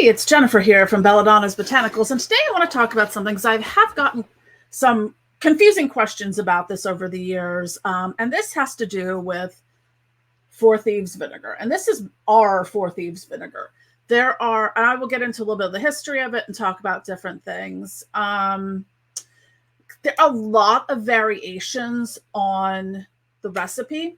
it's Jennifer here from Belladonna's Botanicals, and today I want to talk about something because I have gotten some confusing questions about this over the years, and this has to do with Four Thieves Vinegar, and this is our Four Thieves Vinegar. There are, and I will get into a little bit of the history of it and talk about different things. There are a lot of variations on the recipe,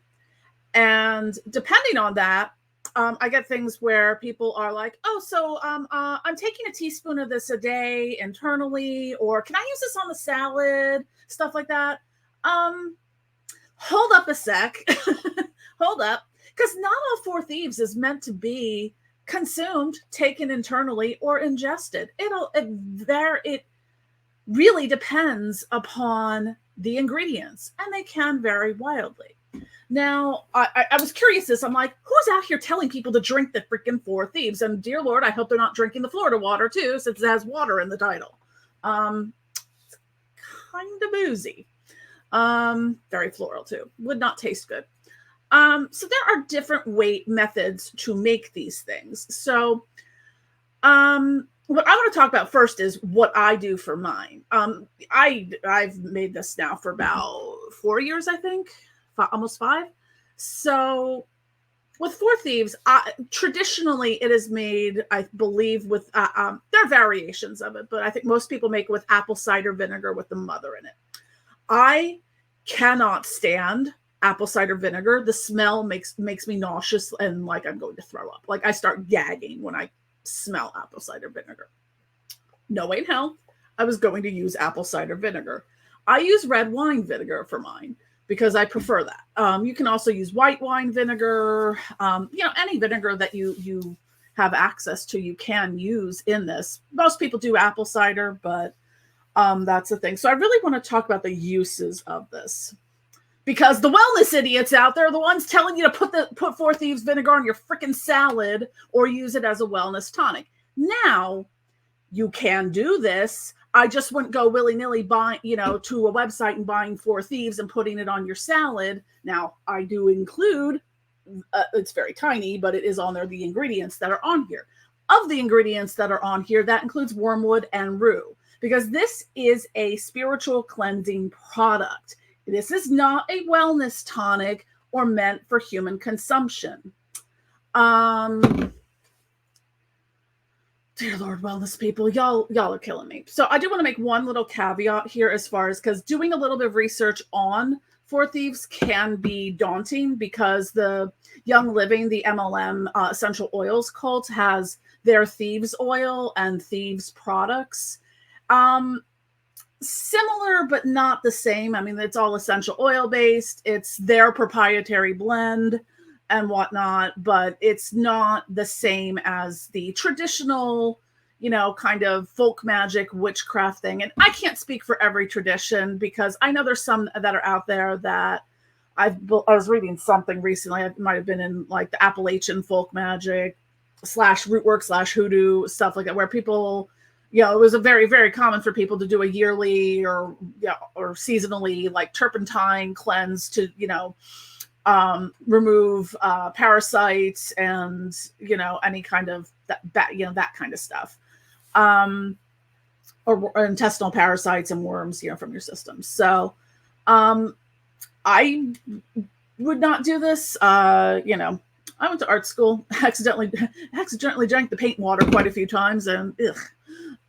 and depending on that, I get things where people are like, oh, so I'm taking a teaspoon of this a day internally, or can I use this on the salad? Stuff like that. Hold up a sec. Hold up. Because not all Four Thieves is meant to be consumed, taken internally, or ingested. It really depends upon the ingredients, and they can vary wildly. Now, I was curious this. I'm like, who's out here telling people to drink the freaking Four Thieves? And dear Lord, I hope they're not drinking the Florida water too, since it has water in the title. It's kind of boozy. Very floral too. Would not taste good. So there are different methods to make these things. So what I want to talk about first is what I do for mine. I've made this now for about 4 years, I think. Almost 5. So with Four Thieves, traditionally it is made, I believe, with there are variations of it, but I think most people make it with apple cider vinegar with the mother in it. I cannot stand apple cider vinegar. The smell makes me nauseous and like I'm going to throw up. Like I start gagging when I smell apple cider vinegar. No way in hell I was going to use apple cider vinegar. I use red wine vinegar for mine, because I prefer that. You can also use white wine vinegar. Any vinegar that you have access to, you can use in this. Most people do apple cider, but that's the thing. So I really want to talk about the uses of this, because the wellness idiots out there are the ones telling you to put Four Thieves Vinegar on your freaking salad or use it as a wellness tonic. Now, you can do this. I just wouldn't go willy-nilly buying, to a website and buying Four Thieves and putting it on your salad. Now, I do include, it's very tiny, but it is on there, the ingredients that are on here. Of the ingredients that are on here, that includes wormwood and rue, because this is a spiritual cleansing product. This is not a wellness tonic or meant for human consumption. Dear Lord, wellness people, y'all are killing me. So I do want to make one little caveat here, as far as, because doing a little bit of research on Four Thieves can be daunting, because the Young Living, the MLM essential oils cult, has their Thieves oil and Thieves products. Similar, but not the same. I mean, it's all essential oil based. It's their proprietary blend and whatnot, but it's not the same as the traditional, kind of folk magic witchcraft thing. And I can't speak for every tradition, because I know there's some that are out there that I was reading something recently. It might have been in like the Appalachian folk magic / rootwork / hoodoo, stuff like that, where people, it was a very, very common for people to do a yearly or seasonally like turpentine cleanse to, remove parasites and any kind of that kind of stuff, or intestinal parasites and worms from your system. So I would not do this. I went to art school, accidentally drank the paint water quite a few times, and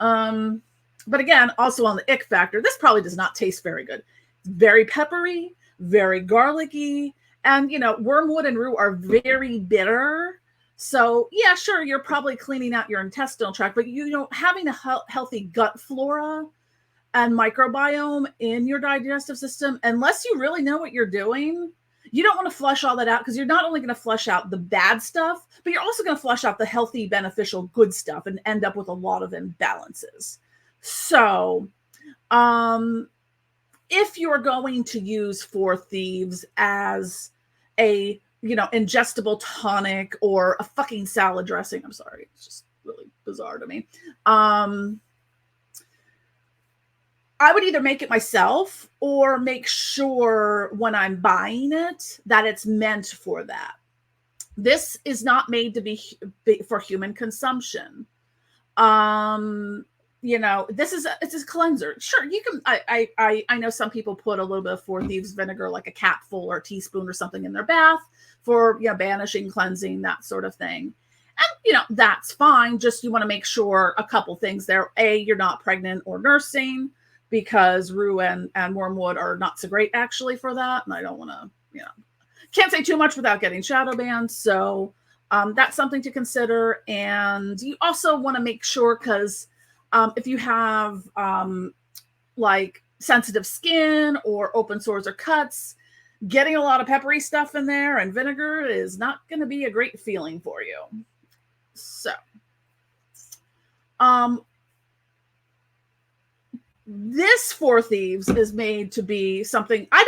but again, also on the ick factor, this probably does not taste very good. It's very peppery, very garlicky. And, wormwood and rue are very bitter. So, yeah, sure, you're probably cleaning out your intestinal tract, but, having a healthy gut flora and microbiome in your digestive system, unless you really know what you're doing, you don't want to flush all that out, because you're not only going to flush out the bad stuff, but you're also going to flush out the healthy, beneficial, good stuff and end up with a lot of imbalances. So, if you're going to use Four Thieves as a, ingestible tonic or a fucking salad dressing, I'm sorry, it's just really bizarre to me. I would either make it myself or make sure when I'm buying it that it's meant for that. This is not made to be for human consumption. It's a cleanser. Sure, you can. I know some people put a little bit of Four Thieves vinegar, like a capful or a teaspoon or something, in their bath for banishing, cleansing, that sort of thing. And that's fine. Just you want to make sure a couple things there. A, you're not pregnant or nursing, because rue and wormwood are not so great actually for that. And I don't want to, can't say too much without getting shadow banned. So that's something to consider. And you also want to make sure, because if you have like sensitive skin or open sores or cuts, getting a lot of peppery stuff in there and vinegar is not going to be a great feeling for you. So, this Four Thieves is made to be something I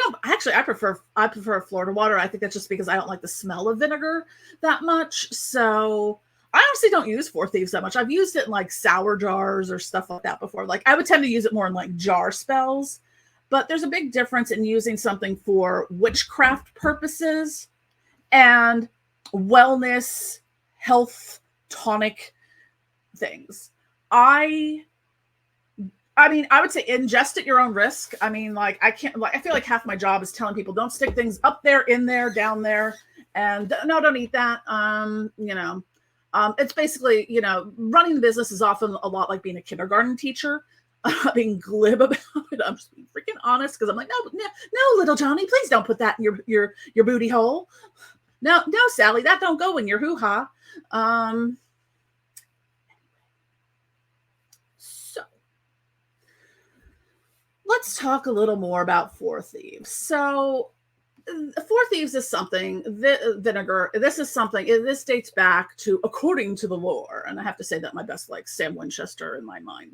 prefer Florida water. I think that's just because I don't like the smell of vinegar that much. So I honestly don't use Four Thieves that much. I've used it in like sour jars or stuff like that before. Like I would tend to use it more in like jar spells, but there's a big difference in using something for witchcraft purposes and wellness, health, tonic things. I mean, I would say ingest at your own risk. I mean, like I feel like half my job is telling people don't stick things up there, in there, down there, and no, don't eat that. It's basically, running the business is often a lot like being a kindergarten teacher, being glib about it. I'm just being freaking honest, because I'm like, no, little Johnny, please don't put that in your booty hole. No, Sally, that don't go in your hoo-ha. So let's talk a little more about Four Thieves. So Four Thieves is something, vinegar. This dates back to, according to the lore, and I have to say that my best, like Sam Winchester in my mind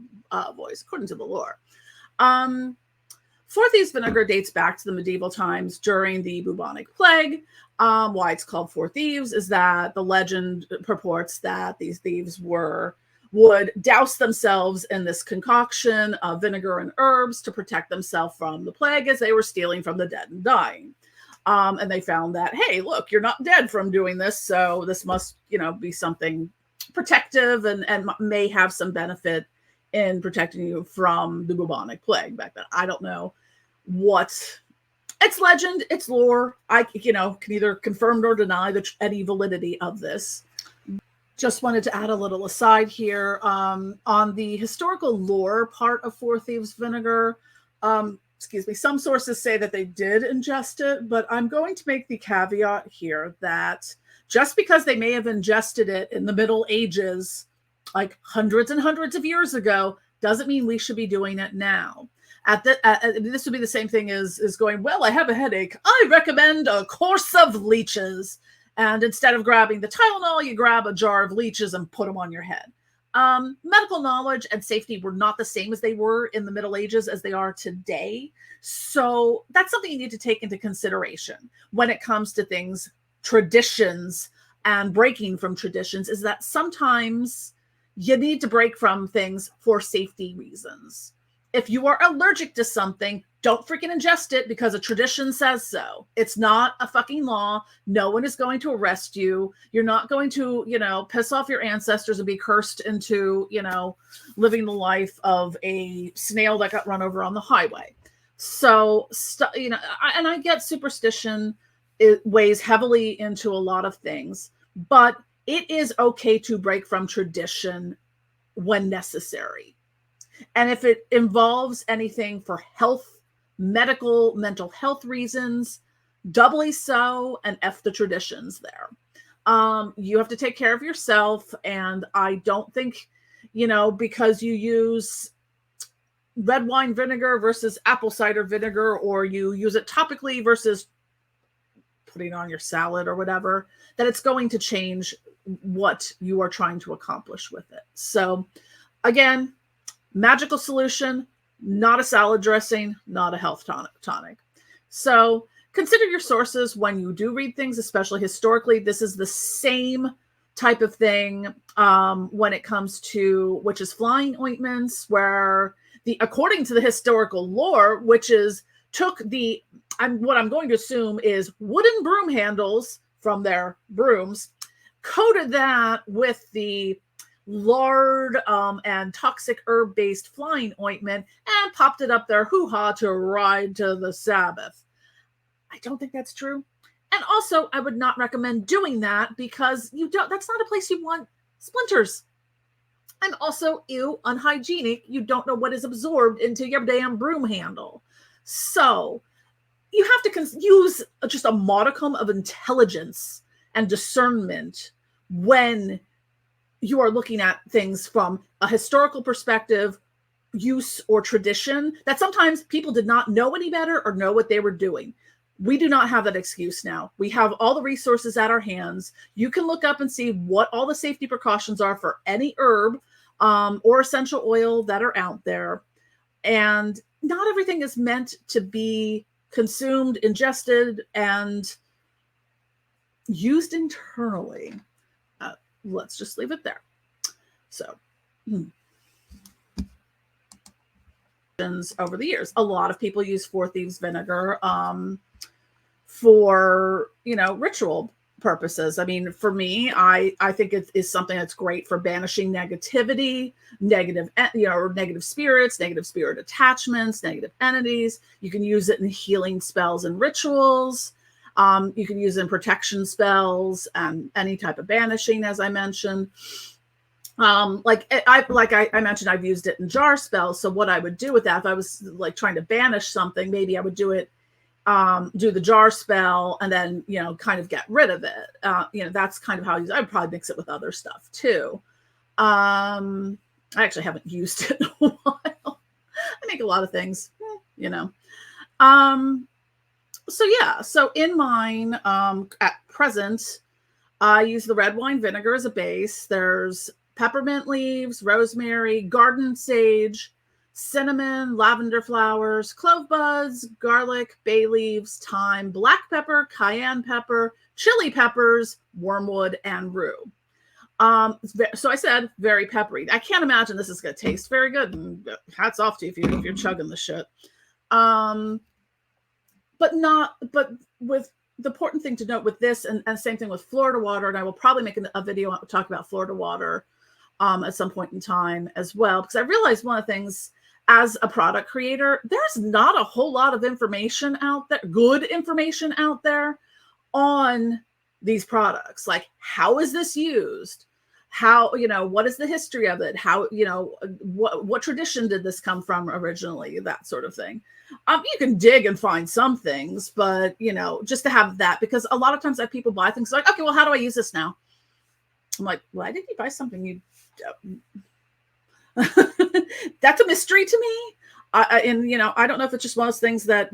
voice, according to the lore. Four Thieves vinegar dates back to the medieval times during the bubonic plague. Why it's called Four Thieves is that the legend purports that these thieves would douse themselves in this concoction of vinegar and herbs to protect themselves from the plague as they were stealing from the dead and dying. And they found that, hey, look, you're not dead from doing this, so this must, be something protective and may have some benefit in protecting you from the bubonic plague back then. I don't know what. It's legend, it's lore. I, can either confirm or deny any validity of this. Just wanted to add a little aside here on the historical lore part of Four Thieves vinegar. Some sources say that they did ingest it, but I'm going to make the caveat here that just because they may have ingested it in the Middle Ages, like hundreds and hundreds of years ago, doesn't mean we should be doing it now. This would be the same thing as going, well, I have a headache, I recommend a course of leeches. And instead of grabbing the Tylenol, you grab a jar of leeches and put them on your head. Medical knowledge and safety were not the same as they were in the Middle Ages as they are today. So that's something you need to take into consideration when it comes to things, traditions, and breaking from traditions, is that sometimes you need to break from things for safety reasons. If you are allergic to something, don't freaking ingest it because a tradition says so. It's not a fucking law. No one is going to arrest you. You're not going to, piss off your ancestors and be cursed into, living the life of a snail that got run over on the highway. So, and I get superstition. It weighs heavily into a lot of things, but it is okay to break from tradition when necessary. And if it involves anything for health, medical, mental health reasons, doubly so, and F the traditions there. You have to take care of yourself. And I don't think, because you use red wine vinegar versus apple cider vinegar, or you use it topically versus putting on your salad or whatever, that it's going to change what you are trying to accomplish with it. So again, magical solution, not a salad dressing, not a health tonic. So consider your sources when you do read things, especially historically. This is the same type of thing when it comes to witches' flying ointments, where according to the historical lore, witches took what I'm going to assume is wooden broom handles from their brooms, coated that with the lard and toxic herb-based flying ointment and popped it up their hoo-ha to ride to the Sabbath. I don't think that's true. And also, I would not recommend doing that because that's not a place you want splinters. And also, ew, unhygienic. You don't know what is absorbed into your damn broom handle. So you have to use just a modicum of intelligence and discernment when you are looking at things from a historical perspective, use, or tradition, that sometimes people did not know any better or know what they were doing. We do not have that excuse now. We have all the resources at our hands. You can look up and see what all the safety precautions are for any herb or essential oil that are out there. And not everything is meant to be consumed, ingested, and used internally. Let's just leave it there. So, over the years, a lot of people use Thieves Vinegar for, ritual purposes. I mean, for me, I think it is something that's great for banishing negativity, negative spirits, negative spirit attachments, negative entities. You can use it in healing spells and rituals. You can use it in protection spells and any type of banishing, as I mentioned. Like I mentioned, I've used it in jar spells. So what I would do with that, if I was like trying to banish something, maybe I would do it, do the jar spell and then, kind of get rid of it. That's kind of how I use it. I'd probably mix it with other stuff too. I actually haven't used it in a while. I make a lot of things, So yeah, so in mine, at present, I use the red wine vinegar as a base. There's peppermint leaves, rosemary, garden sage, cinnamon, lavender flowers, clove buds, garlic, bay leaves, thyme, black pepper, cayenne pepper, chili peppers, wormwood, and rue. So I said very peppery. I can't imagine this is going to taste very good. And hats off to you if you're chugging the shit. But with the important thing to note with this, and same thing with Florida water, and I will probably make a video talking about Florida water at some point in time as well, because I realized one of the things as a product creator, there's not a whole lot of information out there, good information out there on these products. Like, how is this used? How, what is the history of it? How, what tradition did this come from originally? That sort of thing. You can dig and find some things, but, just to have that, because a lot of times I have people buy things like, okay, well, how do I use this now? I'm like, why did you buy something you that's a mystery to me. I don't know if it's just one of those things that,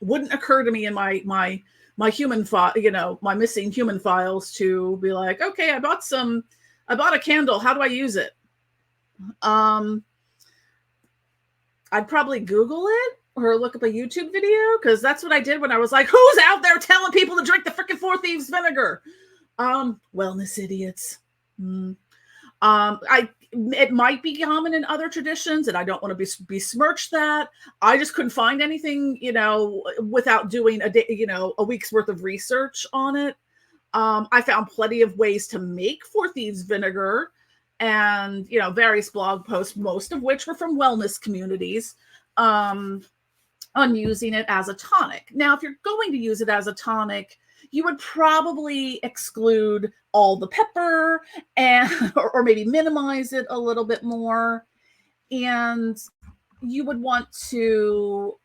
wouldn't occur to me in my human file, my missing human files to be like, okay, I bought a candle. How do I use it? I'd probably Google it or look up a YouTube video, because that's what I did when I was like, who's out there telling people to drink the freaking Thieves Vinegar? Wellness idiots. It might be common in other traditions, and I don't want to besmirch that. I just couldn't find anything, without doing a week's worth of research on it. I found plenty of ways to make Thieves Vinegar, and various blog posts, most of which were from wellness communities, on using it as a tonic. Now, if you're going to use it as a tonic, you would probably exclude all the pepper and or maybe minimize it a little bit more. And you would want to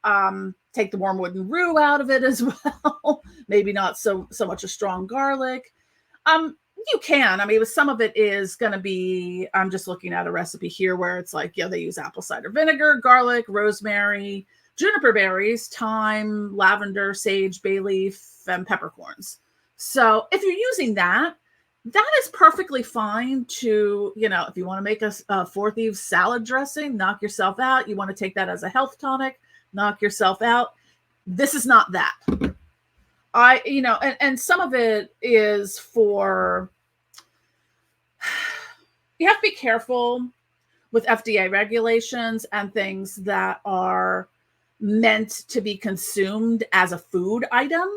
take the wormwood and rue out of it as well. Maybe not so much a strong garlic. You can. I mean, some of it is going to be, I'm just looking at a recipe here where it's like, they use apple cider vinegar, garlic, rosemary, juniper berries, thyme, lavender, sage, bay leaf, and peppercorns. So if you're using that is perfectly fine to, if you want to make a Four Thieves salad dressing, knock yourself out. You want to take that as a health tonic, knock yourself out. This is not that. And some of it is for, you have to be careful with FDA regulations and things that are meant to be consumed as a food item.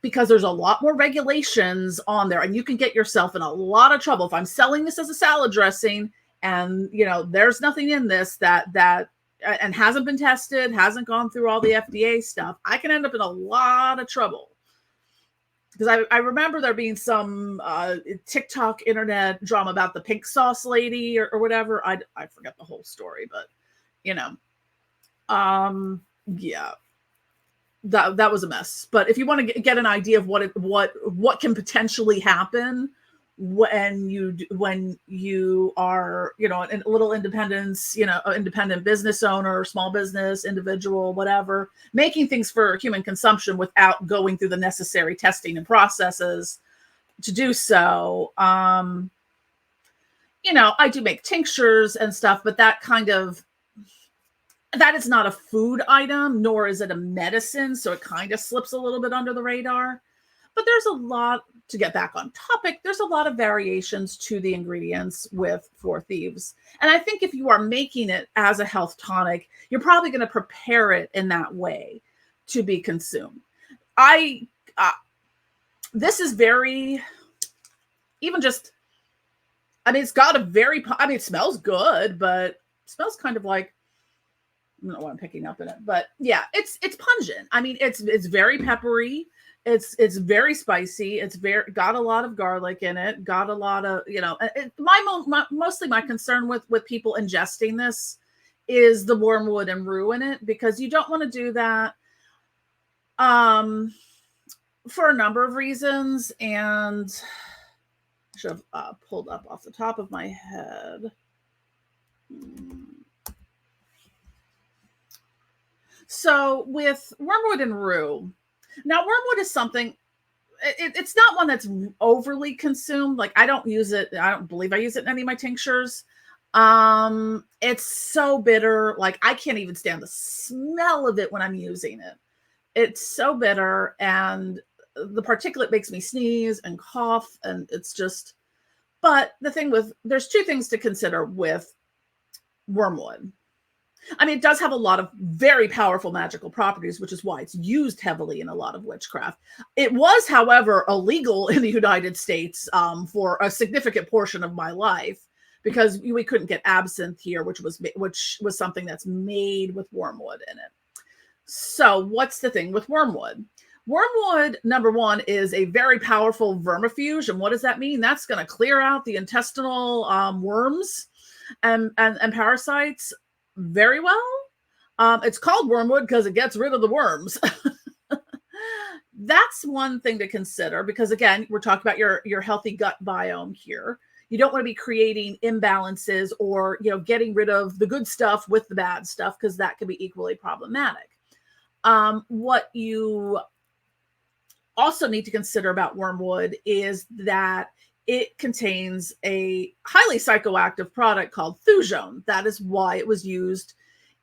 because there's a lot more regulations on there, and you can get yourself in a lot of trouble. If I'm selling this as a salad dressing and, you know, there's nothing in this that and hasn't been tested, hasn't gone through all the FDA stuff, I can end up in a lot of trouble. Because I remember there being some TikTok internet drama about the pink sauce lady or whatever. I forget the whole story, but, you know, yeah, that was a mess. But if you want to get an idea of what can potentially happen when you are, you know, a little independence, you know, independent business owner, small business, individual, whatever, making things for human consumption without going through the necessary testing and processes to do so. You know, I do make tinctures and stuff, but that is not a food item, nor is it a medicine. So it kind of slips a little bit under the radar. But there's a lot, to get back on topic, there's a lot of variations to the ingredients with Four Thieves. And I think if you are making it as a health tonic, you're probably going to prepare it in that way to be consumed. This is very, even just, I mean, it's got a very, I mean, it smells good, but it smells kind of like, I don't know what I'm picking up in it, but yeah, it's pungent. I mean, it's very peppery. It's very spicy. It's got a lot of garlic in it. Got a lot of, you know, mostly my concern with people ingesting this is the wormwood and rue in it, because you don't want to do that for a number of reasons. And I should have pulled up off the top of my head. So with wormwood and rue, now wormwood is something, it's not one that's overly consumed. Like, I don't use it. I don't believe I use it in any of my tinctures. It's so bitter. Like, I can't even stand the smell of it when I'm using it. It's so bitter, and the particulate makes me sneeze and cough, and it's just, but there's two things to consider with wormwood. I mean, it does have a lot of very powerful magical properties, which is why it's used heavily in a lot of witchcraft. It was, however, illegal in the United States for a significant portion of my life, because we couldn't get absinthe here, which was something that's made with wormwood in it. So what's the thing with wormwood? Wormwood, number one, is a very powerful vermifuge. And what does that mean? That's going to clear out the intestinal worms and parasites very well. It's called wormwood because it gets rid of the worms. That's one thing to consider, because again, we're talking about your healthy gut biome here. You don't want to be creating imbalances or, you know, getting rid of the good stuff with the bad stuff, because that can be equally problematic. What you also need to consider about wormwood is that it contains a highly psychoactive product called thujone. That is why it was used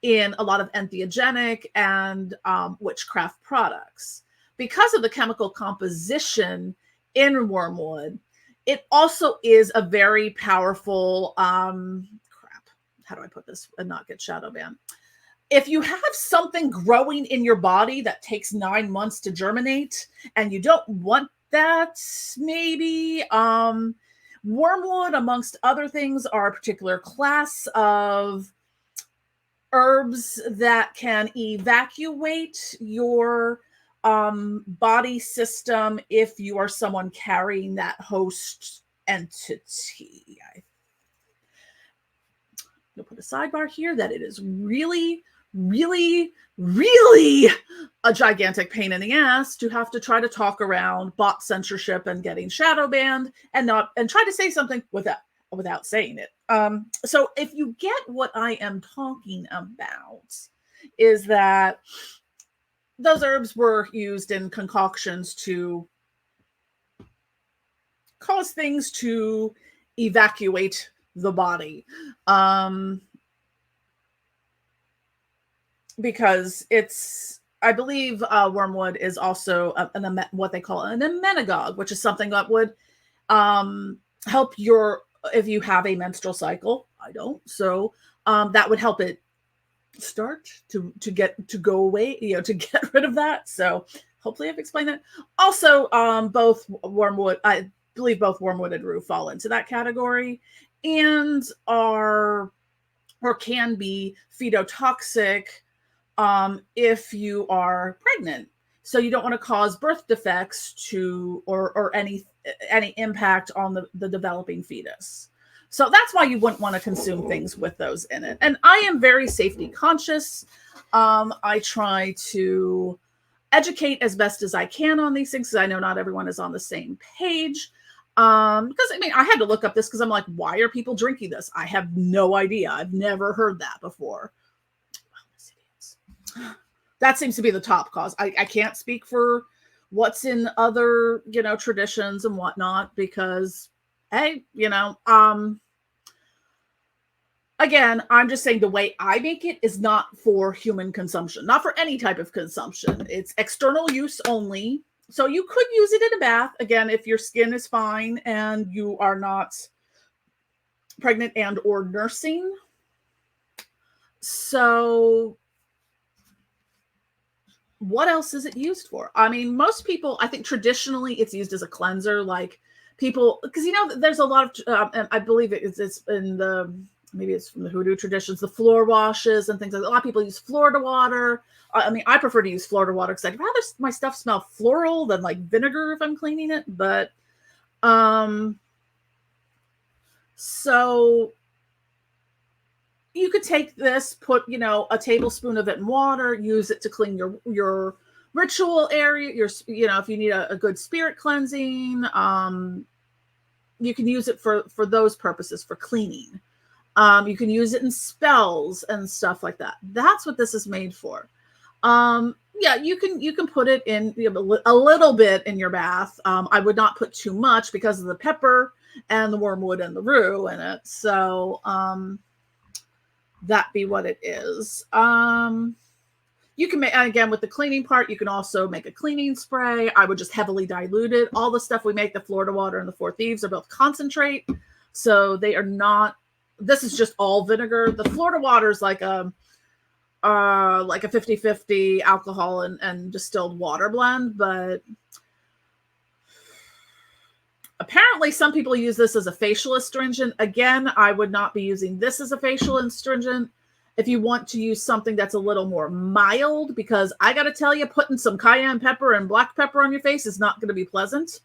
in a lot of entheogenic and witchcraft products. Because of the chemical composition in wormwood, it also is a very powerful, how do I put this and not get shadow banned? If you have something growing in your body that takes 9 months to germinate and you don't want that, maybe, wormwood, amongst other things, are a particular class of herbs that can evacuate your body system if you are someone carrying that host entity. I'll put a sidebar here that it is really, really, really a gigantic pain in the ass to have to try to talk around bot censorship and getting shadow banned and try to say something without saying it. So if you get what I am talking about, is that those herbs were used in concoctions to cause things to evacuate the body. Because I believe wormwood is also what they call an emmenagogue, which is something that would help if you have a menstrual cycle. I don't. So that would help it start to go away, to get rid of that. So hopefully I've explained that. Also, both wormwood, I believe both wormwood and rue fall into that category, and are or can be fetotoxic if you are pregnant. So you don't want to cause birth defects to or any impact on the developing fetus. So that's why you wouldn't want to consume things with those in it. And I am very safety conscious. I try to educate as best as I can on these things because I know not everyone is on the same page. Because I mean, I had to look up this because I'm like, why are people drinking this? I have no idea. I've never heard that before. That seems to be the top cause. I can't speak for what's in other, traditions and whatnot because, hey, again, I'm just saying the way I make it is not for human consumption, not for any type of consumption. It's external use only. So you could use it in a bath, again, if your skin is fine and you are not pregnant and or nursing. So what else is it used for? I mean, most people, I think traditionally it's used as a cleanser, like people, because there's a lot of, I believe it's in maybe it's from the hoodoo traditions, the floor washes and things like that. A lot of people use Florida water. I mean, I prefer to use Florida water because I'd rather my stuff smell floral than like vinegar if I'm cleaning it. But, so you could take this, put, a tablespoon of it in water, use it to clean your ritual area, if you need a good spirit cleansing, you can use it for those purposes, for cleaning. You can use it in spells and stuff like that. That's what this is made for. Yeah, you can put it in a little bit in your bath. I would not put too much because of the pepper and the wormwood and the rue in it. So, that be what it is. You can make, again, with the cleaning part, you can also make a cleaning spray. I would just heavily dilute it. All the stuff we make, the Florida water and the Four Thieves, are both concentrate. So they are not, this is just all vinegar. The Florida water is like a 50-50 alcohol and distilled water blend, but apparently some people use this as a facial astringent. Again, I would not be using this as a facial astringent. If you want to use something that's a little more mild, because I got to tell you, putting some cayenne pepper and black pepper on your face is not going to be pleasant.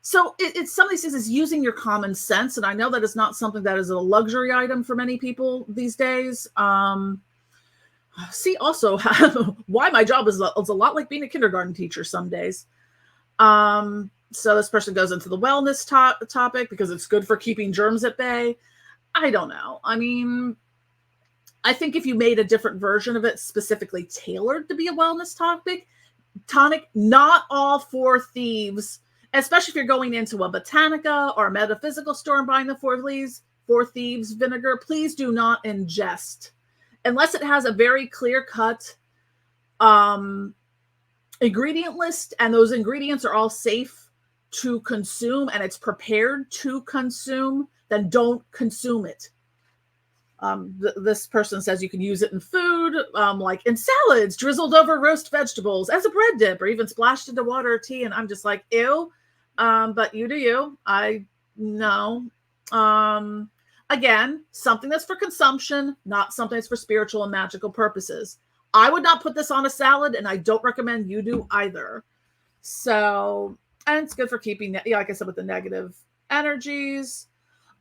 So it's some of these things is using your common sense. And I know that is not something that is a luxury item for many people these days. See also why my job is a lot like being a kindergarten teacher some days. So this person goes into the wellness topic because it's good for keeping germs at bay. I don't know. I mean, I think if you made a different version of it specifically tailored to be a wellness tonic, not all Four Thieves, especially if you're going into a Botanica or a metaphysical store and buying the Four Thieves vinegar, please do not ingest. Unless it has a very clear-cut ingredient list and those ingredients are all safe to consume and it's prepared to consume, then don't consume it. This person says you can use it in food, like in salads, drizzled over roast vegetables, as a bread dip, or even splashed into water or tea. And I'm just like, ew. But you do you. I know. Again, something that's for consumption, not something that's for spiritual and magical purposes. I would not put this on a salad, and I don't recommend you do either. So, and it's good for keeping, like I said, with the negative energies.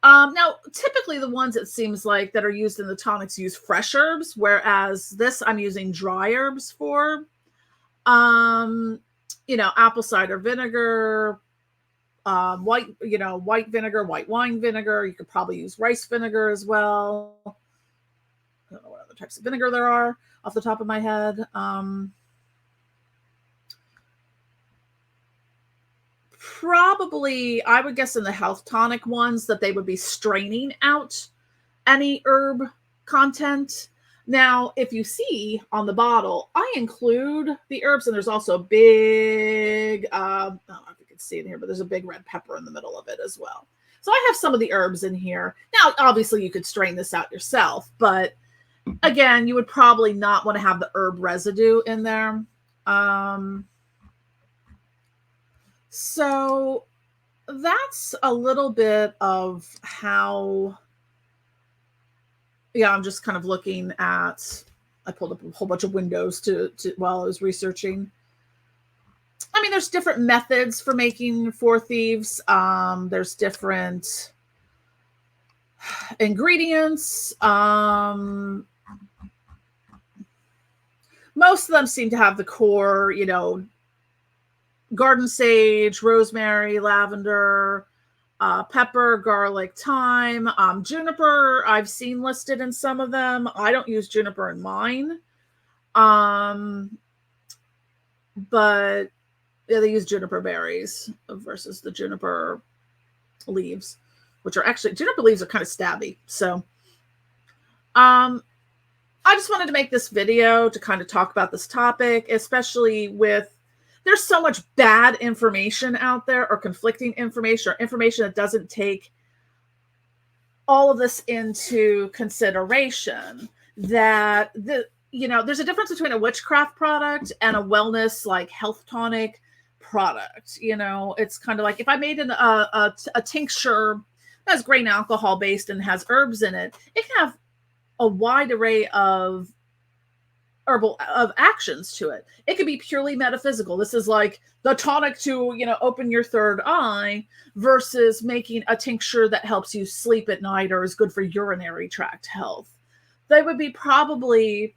Now, typically the ones it seems like that are used in the tonics use fresh herbs, whereas this I'm using dry herbs for. Apple cider vinegar, white vinegar, white wine vinegar. You could probably use rice vinegar as well. I don't know what other types of vinegar there are off the top of my head. Probably, I would guess in the health tonic ones that they would be straining out any herb content. Now, if you see on the bottle, I include the herbs, and there's also a big, I don't know if you can see it here, but there's a big red pepper in the middle of it as well. So I have some of the herbs in here. Now, obviously, you could strain this out yourself, but Again, you would probably not want to have the herb residue in there. So that's a little bit of how, yeah, I'm just kind of looking at, I pulled up a whole bunch of windows to while I was researching. I mean, there's different methods for making Four Thieves. There's different ingredients. Most of them seem to have the core, you know, garden sage, rosemary, lavender, pepper, garlic, thyme, juniper. I've seen listed in some of them. I don't use juniper in mine. But yeah, they use juniper berries versus the juniper leaves, which are actually, juniper leaves are kind of stabby. So, I just wanted to make this video to kind of talk about this topic, especially with, there's so much bad information out there, or conflicting information, or information that doesn't take all of this into consideration, that there's a difference between a witchcraft product and a wellness, like health tonic product. It's kind of like if I made a tincture that's grain alcohol based and has herbs in it, it can have a wide array of herbal of actions to it. It could be purely metaphysical. This is like the tonic to, open your third eye, versus making a tincture that helps you sleep at night or is good for urinary tract health. They would be probably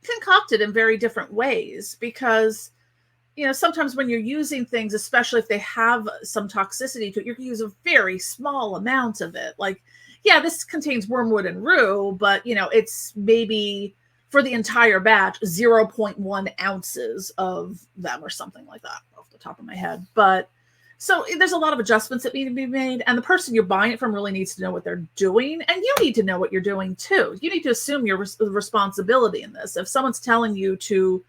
concocted in very different ways, because sometimes when you're using things, especially if they have some toxicity to it, you can use a very small amount of it. Like, yeah, this contains wormwood and rue, but it's maybe for the entire batch 0.1 ounces of them or something like that, off the top of my head. But so there's a lot of adjustments that need to be made, and the person you're buying it from really needs to know what they're doing, and you need to know what you're doing too. You need to assume your responsibility in this. If someone's telling you to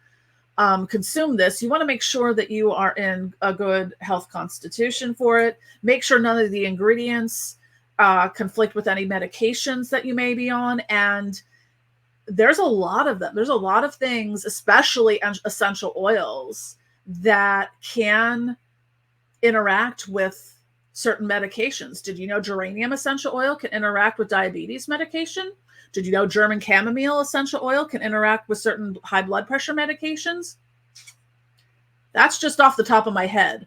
consume this, you want to make sure that you are in a good health constitution for it. Make sure none of the ingredients conflict with any medications that you may be on. And there's a lot of them. There's a lot of things, especially essential oils, that can interact with certain medications. Did you know geranium essential oil can interact with diabetes medication? Did you know German chamomile essential oil can interact with certain high blood pressure medications? That's just off the top of my head.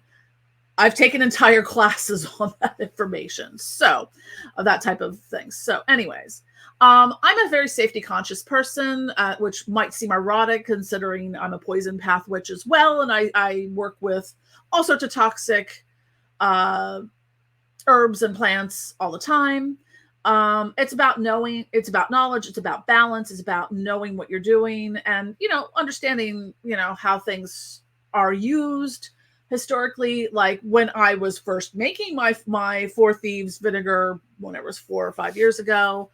I've taken entire classes on that information. So that type of thing. So anyways, I'm a very safety conscious person, which might seem erotic considering I'm a poison path witch as well. And I work with all sorts of toxic herbs and plants all the time. It's about knowing, it's about knowledge, it's about balance, it's about knowing what you're doing, and understanding how things are used historically. Like when I was first making my Four Thieves vinegar, when it was 4 or 5 years ago,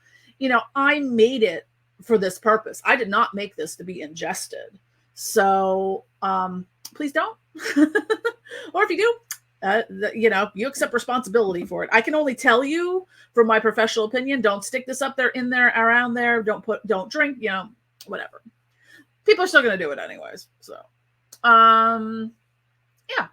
I made it for this purpose. I did not make this to be ingested. So please don't. Or if you do, you accept responsibility for it. I can only tell you from my professional opinion, don't stick this up there, in there, around there. Don't drink, whatever. People are still going to do it anyways. So, yeah,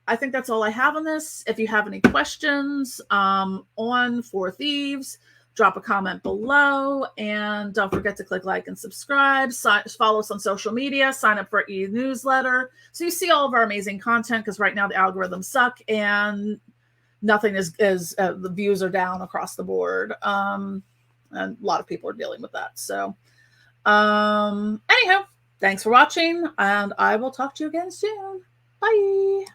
I think that's all I have on this. If you have any questions on Four Thieves, drop a comment below, and don't forget to click like and subscribe. Follow us on social media, sign up for our e-newsletter so you see all of our amazing content, because right now the algorithms suck and nothing is the views are down across the board, and a lot of people are dealing with that. So anyhow, thanks for watching, and I will talk to you again soon. Bye.